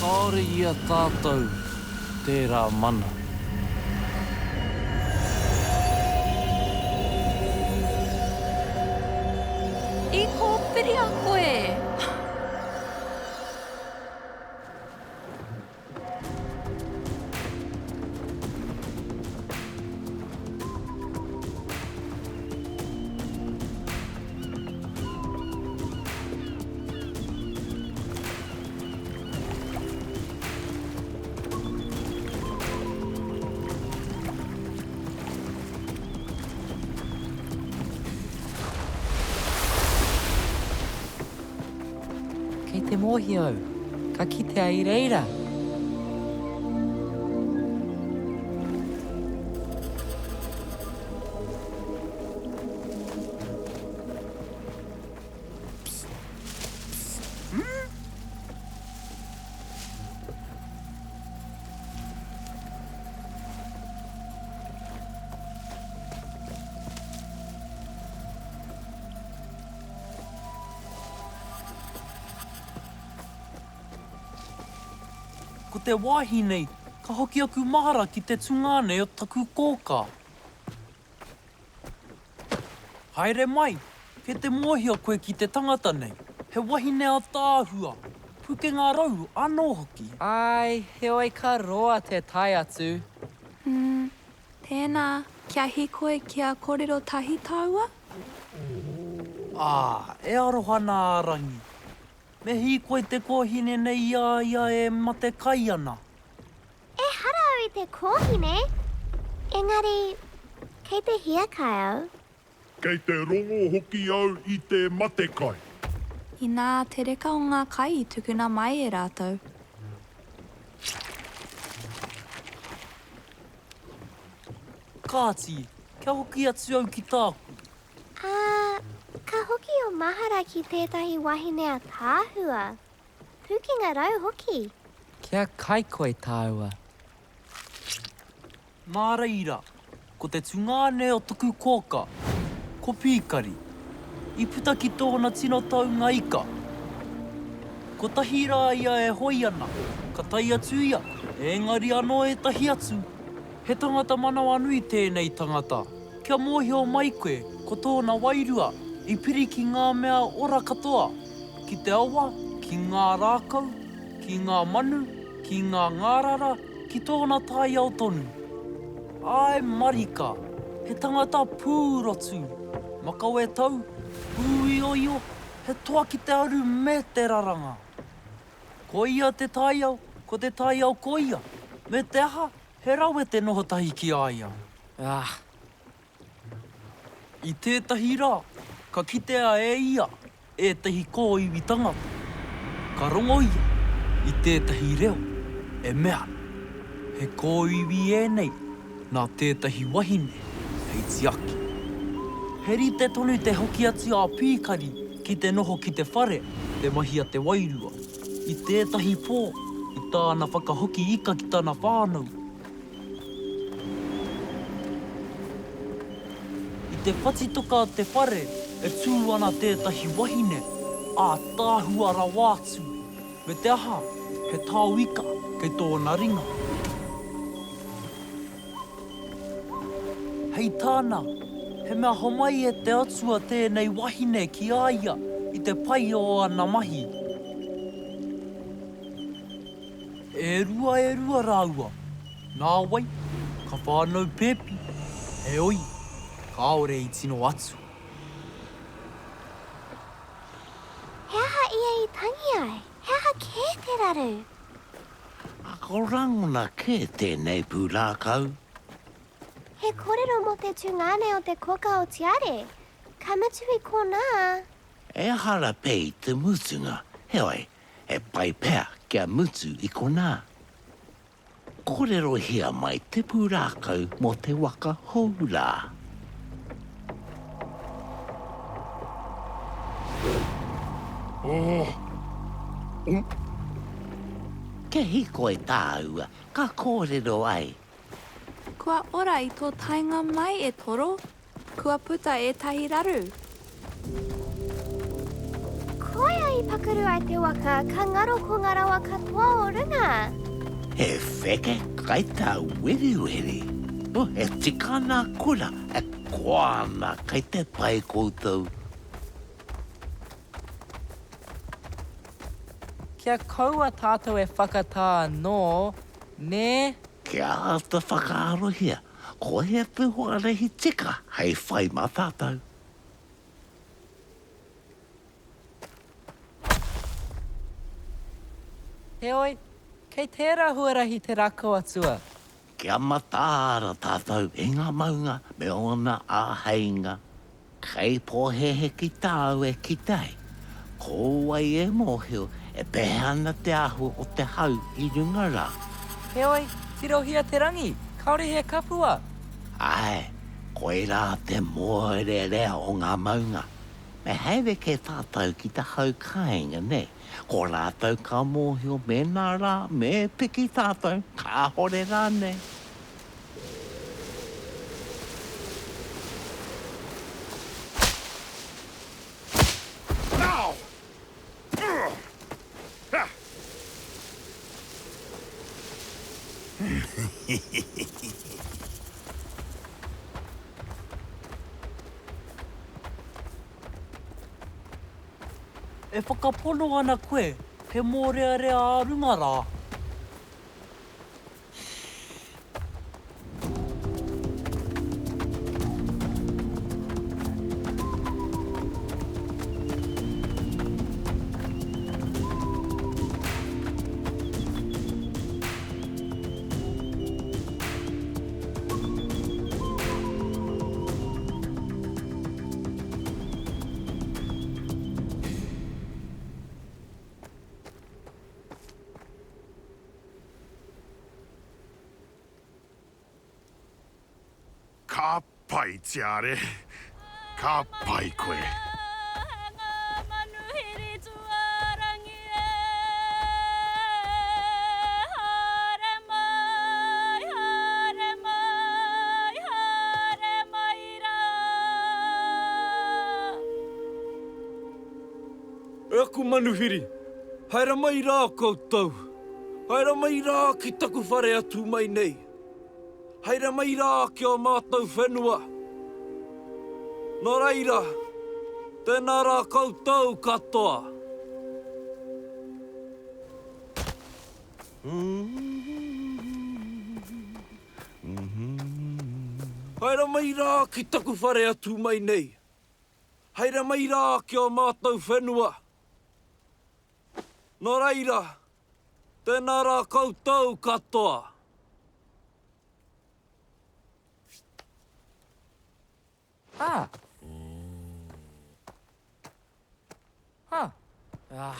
Kāore ia tātou, tērā mana. I kōpiri a koe! Kei te mōhio, ka kitea I reira. Ko te wāhi nei, ka hoki aku mahara ki te tungane o taku kōka. Haere mai, ke te mōhia koe ki te tangata nei. He wahine a tāhua. Puke ngā rau, anō hoki. Ai, heoi ka roa te tai atu. Tēnā, kia hikoe kia kōrero tahi taua? E arohana ārangi. Me hikoe te kōhine nei ia e mate kai ana. E hara au I te kōhine. Engari, kei te hiakai au. Kei te rongo hoki au I te matekai. I nā te reka o ngā kai I tukuna mai e rātou. Kāti, kia hoki atu au ki tāku. Ka hoki o mahara ki tētahi wahine a tāhua. Pukinga rau hoki. Kia kai koe tāua. Nā reira, ko te tungane o taku kōka. Ko pīkari. I puta ki tōna tino tau ngā ika. Ko tahi rā ia e hoi ana. Ka tai atu ia. Engari anō e tahi atu. He tangata manawa nui tēnei tangata. Kia mōhio mai koe, ko tōna wairua. I piri ki ngā mea ora katoa. Ki te awa, ki ngā rākau, ki ngā manu, ki ngā ngārara, ki tōna tai au tonu. Ai marika, he tangata pūrotu. Makau e tau, pūi oio, he toa ki te aru me te raranga. Ko ia te tai au, ko te tai au ko ia. Me te aha, he rau e te noho tahi ki aia. I tētahi rā, ka kitea e ia, e tahi kōiwi tangata. Ka rongo ia, I tētahi reo, e mea. He kōiwi e nei, nā tētahi wahine, hei tiaki. He rite tonu te hoki atu a pīkari, ki te noho ki te whare, te mahi a te wairua. I tētahi pō, I tāna whakahoki ika ki tāna whānau. I te whatitoka a te whare, e tū ana tētahi wahine, a tāhua rawātu. Me te aha, he tāu ika, kei tōna ringa. Hei tāna, he mea homai e te atua tēnei wahine ki aia, I te pai o ana mahi. E rua rāua. Nā wai, ka whānau pēpi. E oi, kāore I tino atu. He aha ia I tangi ai. He aha kē te raru. Ko rangona kē tēnei pūrākau. He kōrero mo te tungane o te koka o tiare. Ka matui ko nā. E hara pei te mutunga. Heoi, e pai pēr kia mutu I konā. Kōrero hia mai te pūrākau mo te waka hourā. Ke hiko e tāua, ka kōrero ai. Kua ora I tō tainga mai e toro. Kua puta e tahi raru. Koia I pakaru ai te waka, ka ngaro ko ngā rawa katoa o runga. He wheke kai tā wiri wiri. O, he tika nā kura, e koana kai te pai koutou. Kia kaua tātou e whakatā anō, ne? Kia ata whakaarohia, ko he pihua rehi tika, hei whai mā tātou. Heoi, kei tērā huarahi te rako atua. Kia matāra tātou e ngā maunga me ona āheinga. Kei pōhehe ki tāu e ki tei. Ko ai e mōhio e pehana te ahu o te hau I runga rā. Heoi, tirohia te rangi, kaore he kapua. Ai, koe rā te mōhere rea o ngā maunga. Me hewe ke tātou ki te haukāinga ne. Ko rātou ka mōhio me nā rā, me piki tātou, ka hore rā ne. E whakapono ana koe, he mōrearea a runga rā. Ka pai tiare. Ka pai koe. E aku manuhiri, haere mai rā koutou. Haere mai rā ki taku whare atu mai nei. Haere mai rā ki o mātou whenua. Nō reira, tēnā rā koutou katoa. Haere mai rā ki taku whare atu mai nei. Haere mai rā ki o mātou whenua. Nō reira, tēnā rā koutou katoa. Ah. Huh. Ah.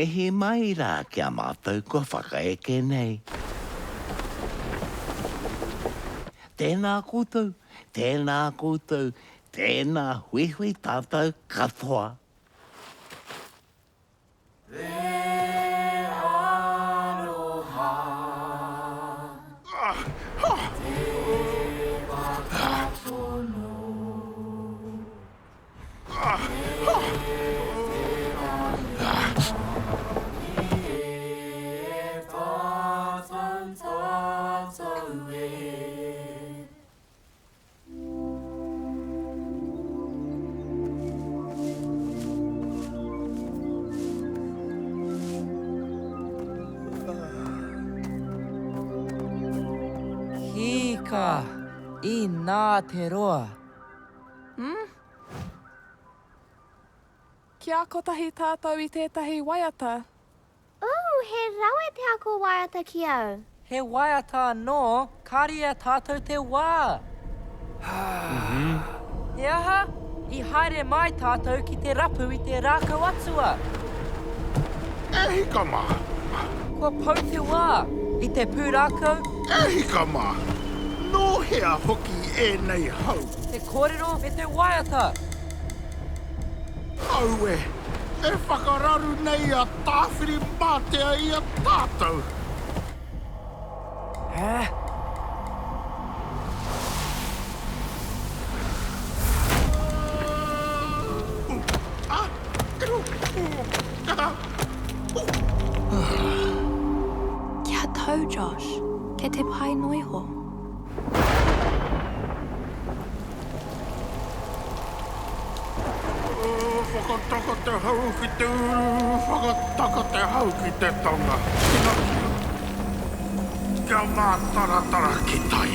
Mehi mai rā kia mātou kua whakaeke nei. Tēnā koutou, tēnā koutou, tēnā huihui tātou katoa. Hika, I nā te roa. Kia kotahi tātou I tētahi waiata. He rawe te ako waiata ki au. He waiata anō, kāria tātou te wā. He aha, I haere mai tātou ki te rapu I te rākau atua. E hika mā. Kua pau te wā, I te pūrākau, E hika mā. Nō hea hoki e nei hau. te kōrero me te waiata. Au e whakararu nei a tāwhiri mātea I a tātou. Kia tau, Josh. Ke te pai noiho. Whakataka te hau ki te uru, whakataka te hau ki te tonga. Kia mātaratara ki tai.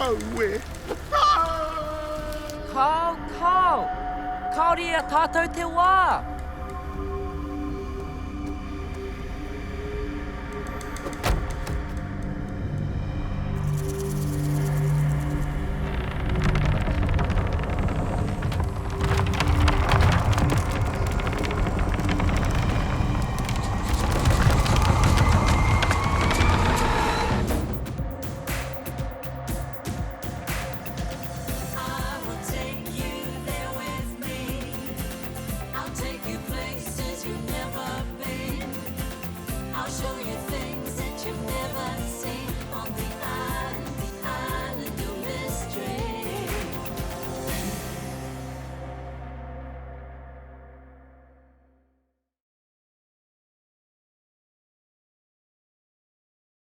Au e. Kau, kau. Kaori a tātou te wā.